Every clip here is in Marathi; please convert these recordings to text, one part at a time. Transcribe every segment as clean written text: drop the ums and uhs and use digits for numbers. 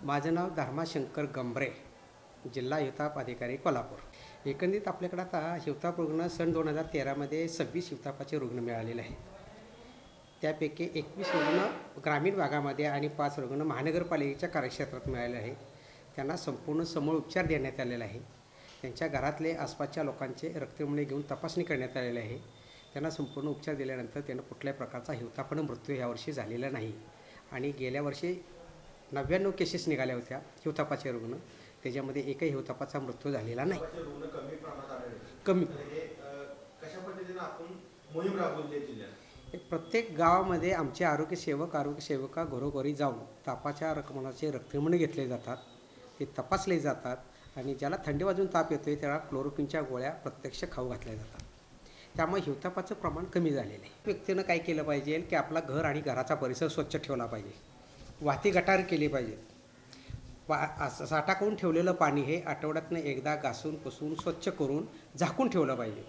माझं नाव धर्मा शंकर गंभरे, जिल्हा हिवताप अधिकारी कोल्हापूर। एकंदरीत आपल्याकडे आता हिवताप रुग्ण सन 2013मध्ये 26 हिवतापाचे रुग्ण मिळालेले आहेत। त्यापैकी 21 रुग्ण ग्रामीण भागामध्ये आणि 5 रुग्ण महानगरपालिकेच्या कार्यक्षेत्रात मिळाले आहेत। त्यांना संपूर्ण समूळ उपचार देण्यात आलेला आहे। त्यांच्या घरातले आसपासच्या लोकांचे रक्तनमुने घेऊन तपासणी करण्यात आलेली आहे। त्यांना संपूर्ण उपचार दिल्यानंतर त्यांना कुठल्याही प्रकारचा हिवतापाने मृत्यू यावर्षी झालेला नाही आणि गेल्या वर्षी 99 केसेस निघाल्या होत्या हिवतापाचे रुग्ण, त्याच्यामध्ये एकही हिवतापाचा मृत्यू झालेला नाही। कमी कशा पद्धतीने आपण मोहीम राबवली जिल्ह्यात? प्रत्येक गावामध्ये आमचे आरोग्य सेवका घरोघरी जाऊन तापाच्या रक्तनमुन्याचे रक्तनमुने घेतले जातात, ते तपासले जातात आणि ज्याला थंडी वाजून ताप येतोय त्याला क्लोरोक्विनच्या गोळ्या प्रत्यक्ष खाऊ घातल्या जातात। त्यामुळे हिवतापाचं प्रमाण कमी झालेलं आहे। व्यक्तीनं काय केलं पाहिजे की आपला घर आणि घराचा परिसर स्वच्छ ठेवला पाहिजे, वाहती गटार केली पाहिजे, साठा करून ठेवलेलं पाणी हे आठवड्यातून एकदा घासून पुसून स्वच्छ करून झाकून ठेवलं पाहिजे।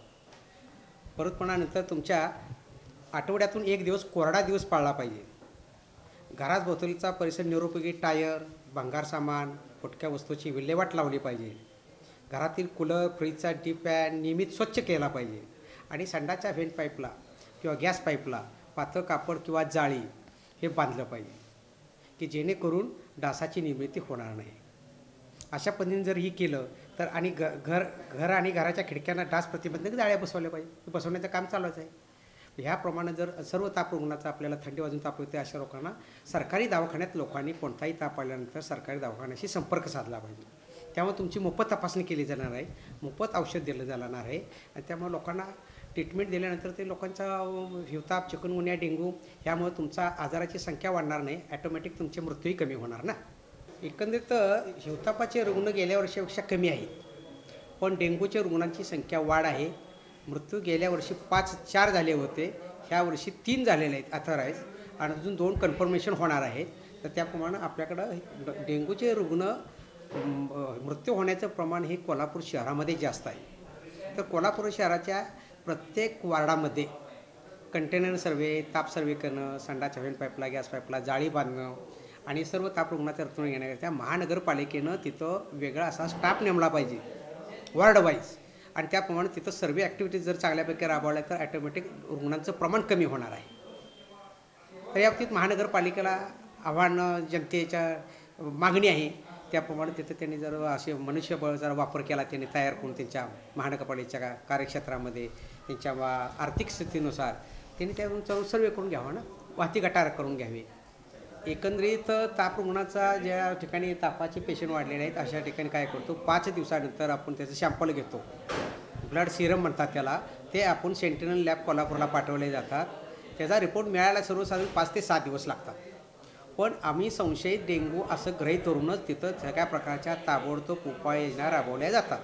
परतपणानंतर तुमच्या आठवड्यातून एक दिवस कोरडा दिवस पाळला पाहिजे। घरात भोवतालचा परिसर निरुपयोगी टायर, भंगार सामान, फुटक्या वस्तूची विल्हेवाट लावली पाहिजे। घरातील कूलर, फ्रीजचा डीप फॅन नियमित स्वच्छ केला पाहिजे आणि संडासच्या व्हेंट पाईपला किंवा गॅस पाईपला पातळ कापड किंवा जाळी हे बांधलं पाहिजे की जेणेकरून डासाची निर्मिती होणार नाही। अशा पद्धतीने जर ही केलं तर आणि घर आणि घराच्या खिडक्यांना डास प्रतिबंधक जाळ्या बसवल्या पाहिजे, बसवण्याचं काम चालूच आहे। ह्याप्रमाणे जर सर्व ताप रुग्णाचा आपल्याला थंडी वाजून ताप येते अशा लोकांना सरकारी दवाखान्यात लोकांनी कोणताही ताप आल्यानंतर सरकारी दवाखान्याशी संपर्क साधला पाहिजे। त्यामुळे तुमची मोफत तपासणी केली जाणार आहे, मोफत औषध दिलं जाणार आहे आणि त्यामुळे लोकांना ट्रीटमेंट दिल्यानंतर ते लोकांचा हिवताप, चिकनगुन्या, डेंग्यू यामुळे तुमचा आजाराची संख्या वाढणार नाही, ॲटोमॅटिक तुमचे मृत्यूही कमी होणार ना। एकंदरीत हिवतापाचे रुग्ण गेल्या वर्षापेक्षा कमी आहेत, पण डेंग्यूच्या रुग्णांची संख्या वाढ आहे। मृत्यू गेल्या वर्षी 4 झाले होते, ह्या वर्षी 3 झालेले आहेत अथॉराइज आणि अजून 2 कन्फर्मेशन होणार आहेत। तर त्याप्रमाणे आपल्याकडं डेंग्यूचे रुग्ण मृत्यू होण्याचं प्रमाण हे कोल्हापूर शहरामध्ये जास्त आहे। तर कोल्हापूर शहराच्या प्रत्येक वार्डामध्ये कंटेनर सर्वे, ताप सर्वे करणं, संडासच्या व्हेंट पाईपला, गॅस पाईपला जाळी बांधणं आणि सर्व ताप रुग्णाचा रक्तनमुने घेण्याकरिता महानगरपालिकेनं तिथं वेगळा असा स्टाफ नेमला पाहिजे वॉर्ड वाईज आणि त्याप्रमाणे तिथं सर्वे ॲक्टिव्हिटीज जर चांगल्यापैकी राबवल्या तर ॲटोमॅटिक रुग्णांचं प्रमाण कमी होणार आहे। तर याबाबतीत महानगरपालिकेला आव्हान, जनतेच्या मागणी आहे त्याप्रमाणे तिथं त्यांनी जर असे मनुष्यबळ जर वापर केला, त्यांनी तयार करून त्यांच्या महानगरपालिकेच्या कार्यक्षेत्रामध्ये त्यांच्या आर्थिक स्थितीनुसार त्यांनी त्यावरून सर्वे करून घ्यावा ना, वाहती गटार करून घ्यावे। एकंदरीत ताप रुग्णाचा ज्या ठिकाणी तापाचे पेशंट वाढलेले आहेत अशा ठिकाणी काय करतो, 5 दिवसानंतर आपण त्याचं सॅम्पल घेतो, ब्लड सिरम म्हणतात त्याला, ते आपण सेंटिनल लॅब कोल्हापूरला पाठवले जातात। त्याचा रिपोर्ट मिळायला सर्वसाधारण 5 ते 7 दिवस लागतात। पण आम्ही संशयित डेंग्यू असं गृहीत धरूनच तिथं सगळ्या प्रकारच्या ताबडतोब उपाययोजना राबवल्या जातात।